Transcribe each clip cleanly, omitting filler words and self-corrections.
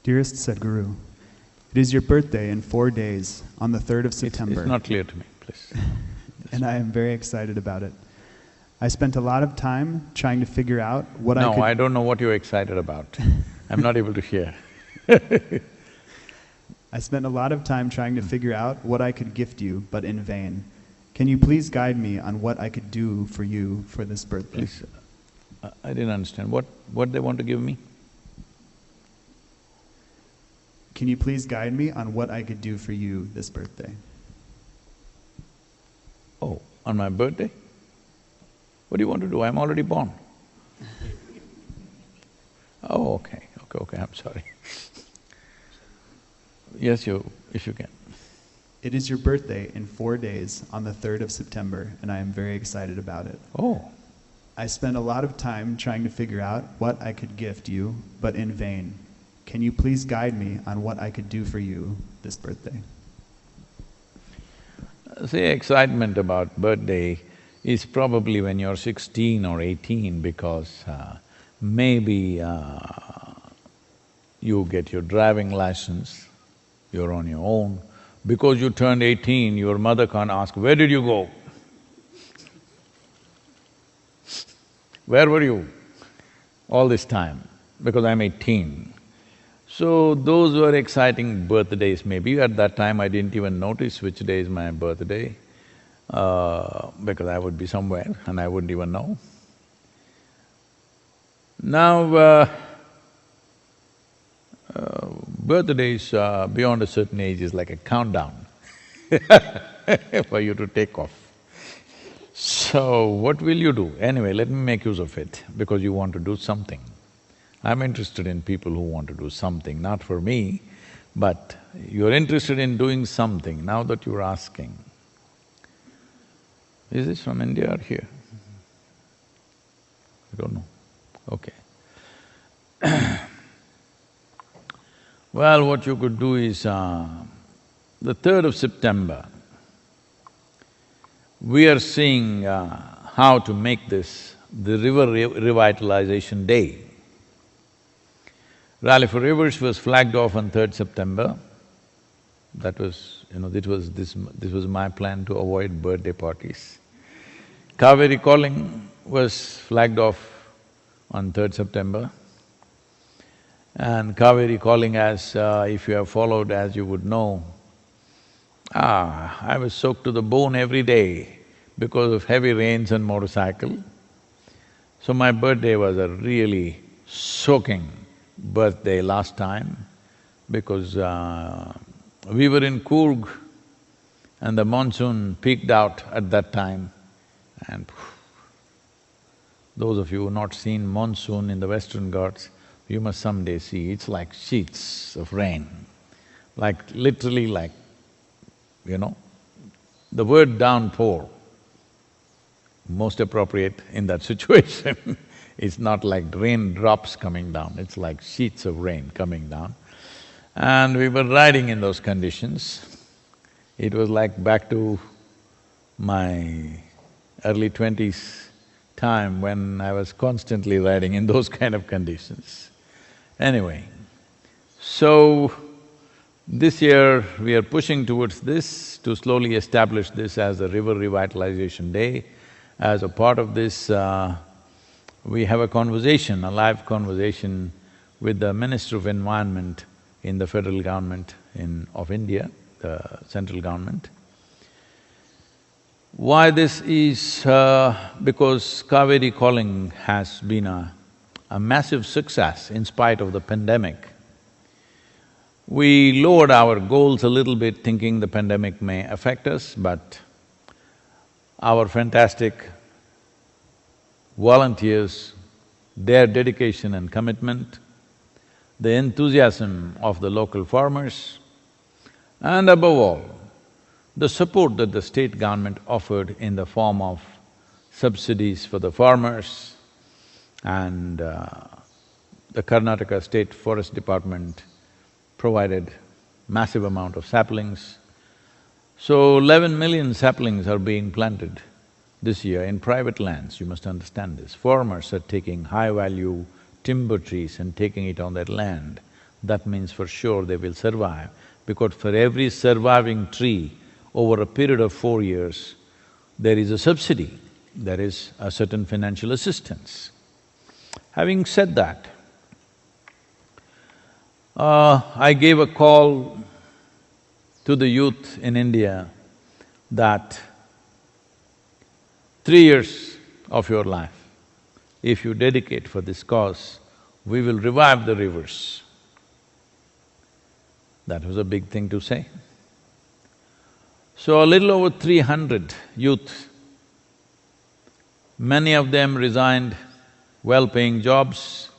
Dearest Sadhguru, it is your birthday in 4 days, on the 3rd of September. It's not clear to me, please. And I am very excited about it. I spent a lot of time trying to figure out what I could… No, I don't know what you're excited about. I'm not able to hear. I spent a lot of time trying to figure out what I could gift you, but in vain. Can you please guide me on what I could do for you for this birthday? Please, I didn't understand. What they want to give me? Can you please guide me on what I could do for you this birthday? Oh, on my birthday? What do you want to do? I'm already born. Oh, okay, I'm sorry. Yes, if you can. It is your birthday in 4 days, on the 3rd of September, and I am very excited about it. Oh. I spent a lot of time trying to figure out what I could gift you, but in vain. Can you please guide me on what I could do for you this birthday? See, excitement about birthday is probably when you're 16 or 18 because maybe you get your driving license, you're on your own. Because you turned 18, your mother can't ask, where did you go? Where were you all this time? Because I'm 18. So those were exciting birthdays maybe. At that time I didn't even notice which day is my birthday because I would be somewhere and I wouldn't even know. Now, birthdays beyond a certain age is like a countdown for you to take off. So, what will you do? Anyway, let me make use of it because you want to do something. I'm interested in people who want to do something, not for me, but you're interested in doing something now that you're asking. Is this from India or here? I don't know. Okay. Well, what you could do is, the 3rd of September, we are seeing how to make this the River Revitalization Day. Rally for Rivers was flagged off on 3rd September. That was, this was my plan to avoid birthday parties. Cavery calling was flagged off on 3rd September. And cavery calling, as if you have followed, as you would know, I was soaked to the bone every day because of heavy rains and motorcycle. So my birthday was a really soaking birthday last time because we were in Coorg and the monsoon peaked out at that time and those of you who have not seen monsoon in the Western Ghats, you must someday see, it's like sheets of rain, like literally like, the word downpour, most appropriate in that situation. It's not like raindrops coming down, it's like sheets of rain coming down. And we were riding in those conditions. It was like back to my early 20s time when I was constantly riding in those kind of conditions. Anyway, so this year we are pushing towards this to slowly establish this as a River Revitalization Day. As a part of this, we have a conversation, a live conversation with the Minister of Environment in the federal government of India, the central government. Why this is… because cavery calling has been a massive success in spite of the pandemic. We lowered our goals a little bit thinking the pandemic may affect us, but our fantastic volunteers, their dedication and commitment, the enthusiasm of the local farmers, and above all, the support that the state government offered in the form of subsidies for the farmers and the Karnataka State Forest Department provided massive amount of saplings. So 11 million saplings are being planted this year in private lands, you must understand this. Farmers are taking high-value timber trees and taking it on their land. that means for sure they will survive, because for every surviving tree, over a period of 4 years, there is a subsidy, there is a certain financial assistance. Having said that, I gave a call to the youth in India that 3 years of your life, if you dedicate for this cause, we will revive the rivers. That was a big thing to say. So a little over 300 youth, many of them resigned well-paying jobs,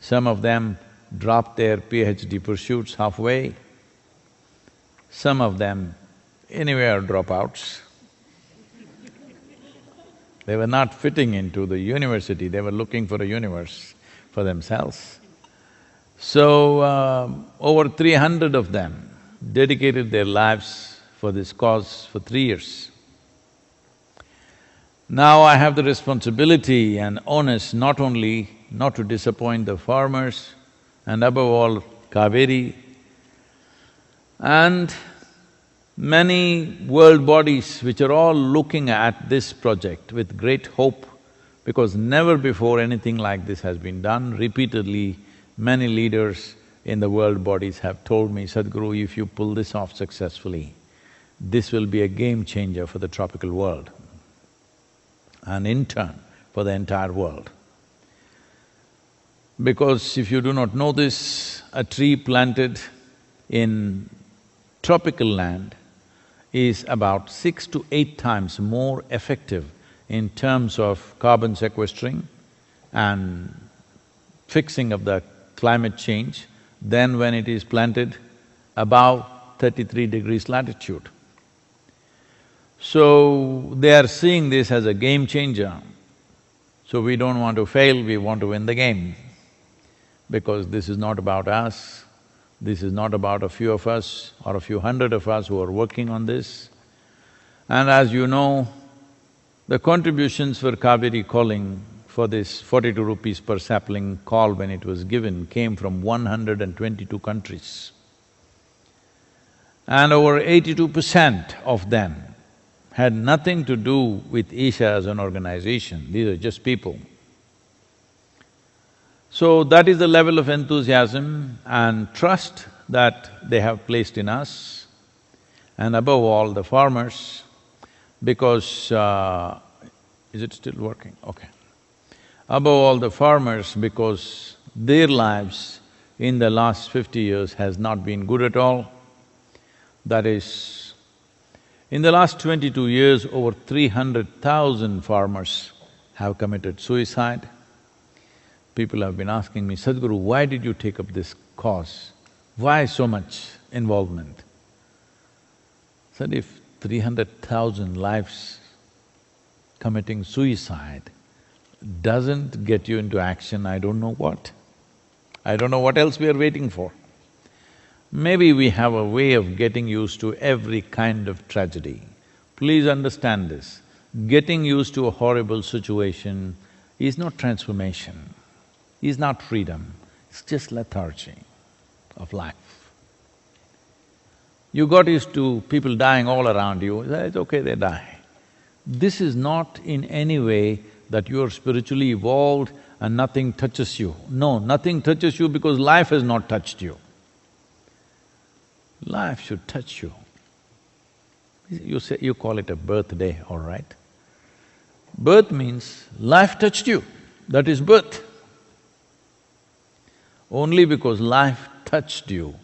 some of them dropped their PhD pursuits halfway, some of them anyway are dropouts. They were not fitting into the university, they were looking for a universe for themselves. So, over 300 of them dedicated their lives for this cause for 3 years. Now I have the responsibility and onus not only not to disappoint the farmers and above all cavery and many world bodies which are all looking at this project with great hope, because never before anything like this has been done. Repeatedly, many leaders in the world bodies have told me, Sadhguru, if you pull this off successfully, this will be a game changer for the tropical world and in turn for the entire world. Because if you do not know this, a tree planted in tropical land is about 6 to 8 times more effective in terms of carbon sequestering and fixing of the climate change than when it is planted above 33 degrees latitude. So, they are seeing this as a game changer. So we don't want to fail, we want to win the game. Because this is not about us, this is not about a few of us or a few hundred of us who are working on this. And as you know, the contributions for cavery calling for this 42 rupees per sapling call when it was given came from 122 countries. And over 82% of them had nothing to do with Isha as an organization, these are just people. So that is the level of enthusiasm and trust that they have placed in us, and above all the farmers, because… is it still working? Okay. Above all the farmers, because their lives in the last 50 years has not been good at all. That is, in the last 22 years, over 300,000 farmers have committed suicide. People have been asking me, Sadhguru, why did you take up this cause? Why so much involvement? I said, if 300,000 lives committing suicide doesn't get you into action, I don't know what. I don't know what else we are waiting for. Maybe we have a way of getting used to every kind of tragedy. Please understand this, getting used to a horrible situation is not transformation, is not freedom, it's just lethargy of life. You got used to people dying all around you, it's okay, they die. This is not in any way that you are spiritually evolved and nothing touches you. No, nothing touches you because life has not touched you. Life should touch you. You call it a birthday, all right. Birth means life touched you, that is birth. Only because life touched you,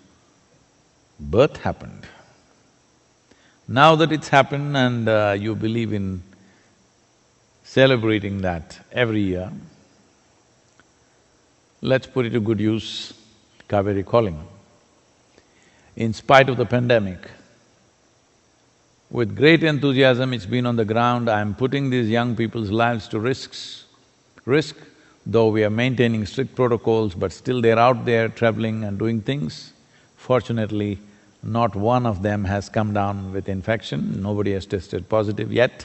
birth happened. Now that it's happened and you believe in celebrating that every year, let's put it to good use, cavery calling. In spite of the pandemic, with great enthusiasm it's been on the ground, I'm putting these young people's lives to risk, though we are maintaining strict protocols, but still they're out there traveling and doing things. Fortunately, not one of them has come down with infection, nobody has tested positive yet.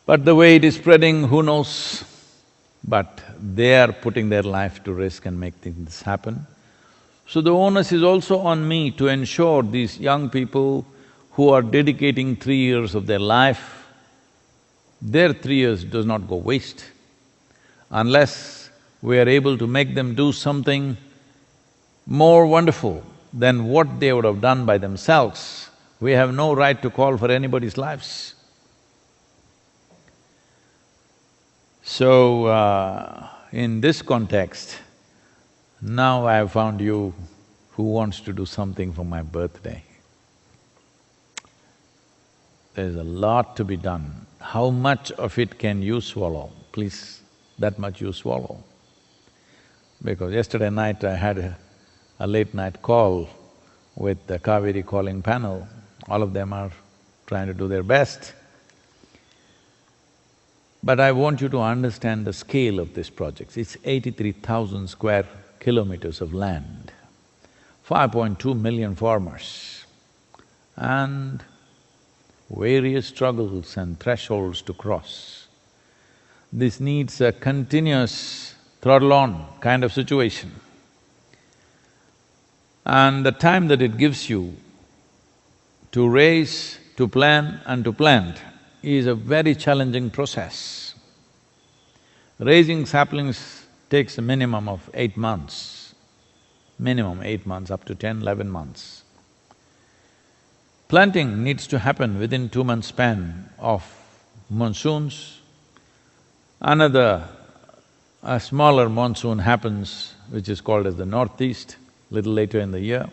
But the way it is spreading, who knows? but they are putting their life to risk and making this happen. So the onus is also on me to ensure these young people who are dedicating 3 years of their life, their 3 years does not go waste. Unless we are able to make them do something more wonderful than what they would have done by themselves, we have no right to call for anybody's lives. So, in this context, now I have found you who wants to do something for my birthday. There's a lot to be done. How much of it can you swallow? Please, that much you swallow. Because yesterday night I had a late night call with the Cavery calling panel. All of them are trying to do their best. But I want you to understand the scale of this project. It's 83,000 square kilometers of land, 5.2 million farmers, and various struggles and thresholds to cross. This needs a continuous throttle-on kind of situation. And the time that it gives you to raise, to plan and to plant is a very challenging process. Raising saplings takes a minimum of 8 months, minimum 8 months, up to 10, 11 months. Planting needs to happen within 2 months span of monsoons. A smaller monsoon happens, which is called as the northeast, little later in the year.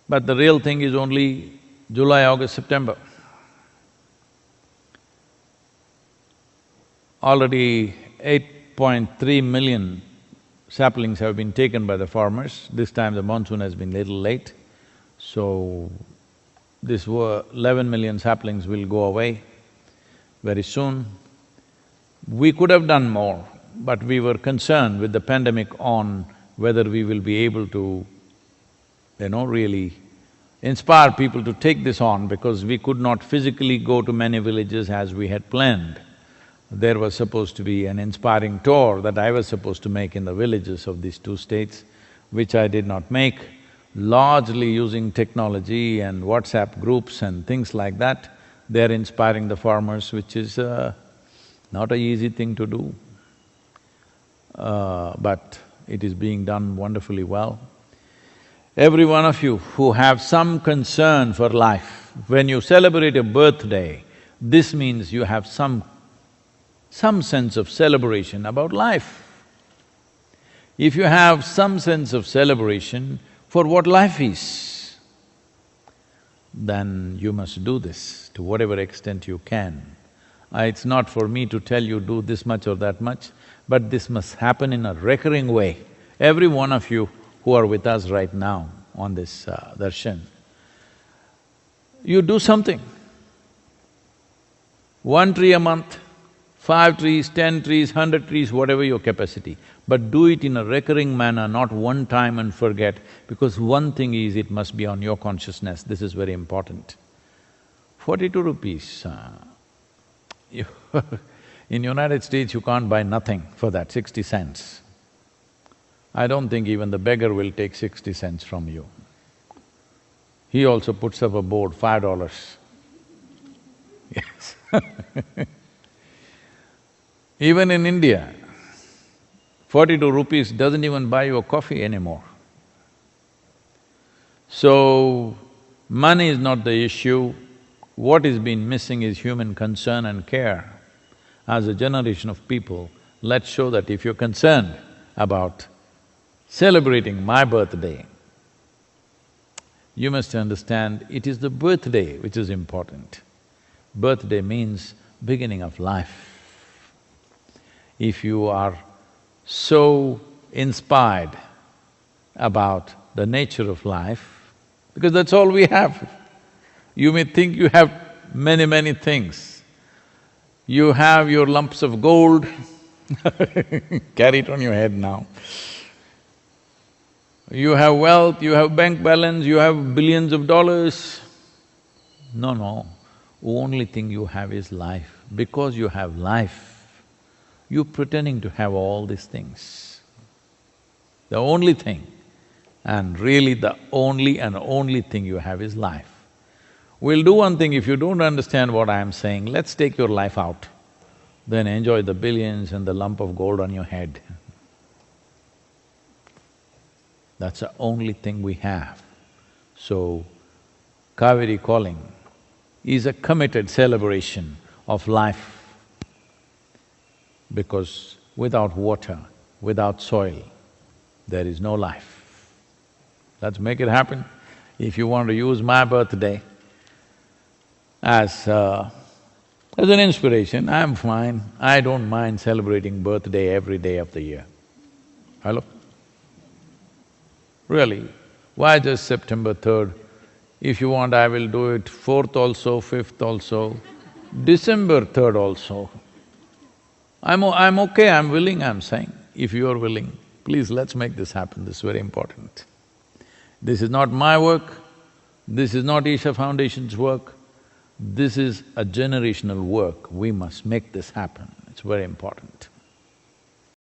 But the real thing is only July, August, September. Already 8.3 million saplings have been taken by the farmers. This time the monsoon has been little late, so this 11 million saplings will go away very soon. We could have done more, but we were concerned with the pandemic on whether we will be able to, really inspire people to take this on, because we could not physically go to many villages as we had planned. There was supposed to be an inspiring tour that I was supposed to make in the villages of these 2 states, which I did not make, largely using technology and WhatsApp groups and things like that. They're inspiring the farmers, which is not an easy thing to do, but it is being done wonderfully well. Every one of you who have some concern for life, when you celebrate a birthday, this means you have some sense of celebration about life. If you have some sense of celebration for what life is, then you must do this to whatever extent you can. It's not for me to tell you do this much or that much, but this must happen in a recurring way. Every one of you who are with us right now on this darshan, you do something. 1 tree a month, 5 trees, 10 trees, 100 trees, whatever your capacity. But do it in a recurring manner, not one time and forget, because one thing is, it must be on your consciousness, this is very important. 42 rupees, in United States you can't buy nothing for that, 60 cents. I don't think even the beggar will take 60 cents from you. He also puts up a board, $5. Yes Even in India, 42 rupees doesn't even buy you a coffee anymore. So, money is not the issue. What is been missing is human concern and care. As a generation of people, let's show that if you're concerned about celebrating my birthday, you must understand it is the birthday which is important. Birthday means beginning of life. If you are so inspired about the nature of life, because that's all we have. You may think you have many, many things. You have your lumps of gold carry it on your head now. You have wealth, you have bank balance, you have billions of dollars. No, only thing you have is life. Because you have life, You're pretending to have all these things. The only thing, and really the only and only thing you have is life. We'll do one thing, if you don't understand what I'm saying, let's take your life out. Then enjoy the billions and the lump of gold on your head. That's the only thing we have. So, cavery calling is a committed celebration of life, because without water, without soil, there is no life. Let's make it happen. If you want to use my birthday as an inspiration, I'm fine. I don't mind celebrating birthday every day of the year. Hello? Really, why just September 3rd? If you want, I will do it 4th also, 5th also, December 3rd also. I'm okay, I'm willing, I'm saying. If you're willing, please let's make this happen, this is very important. This is not my work, this is not Isha Foundation's work, this is a generational work. We must make this happen, it's very important.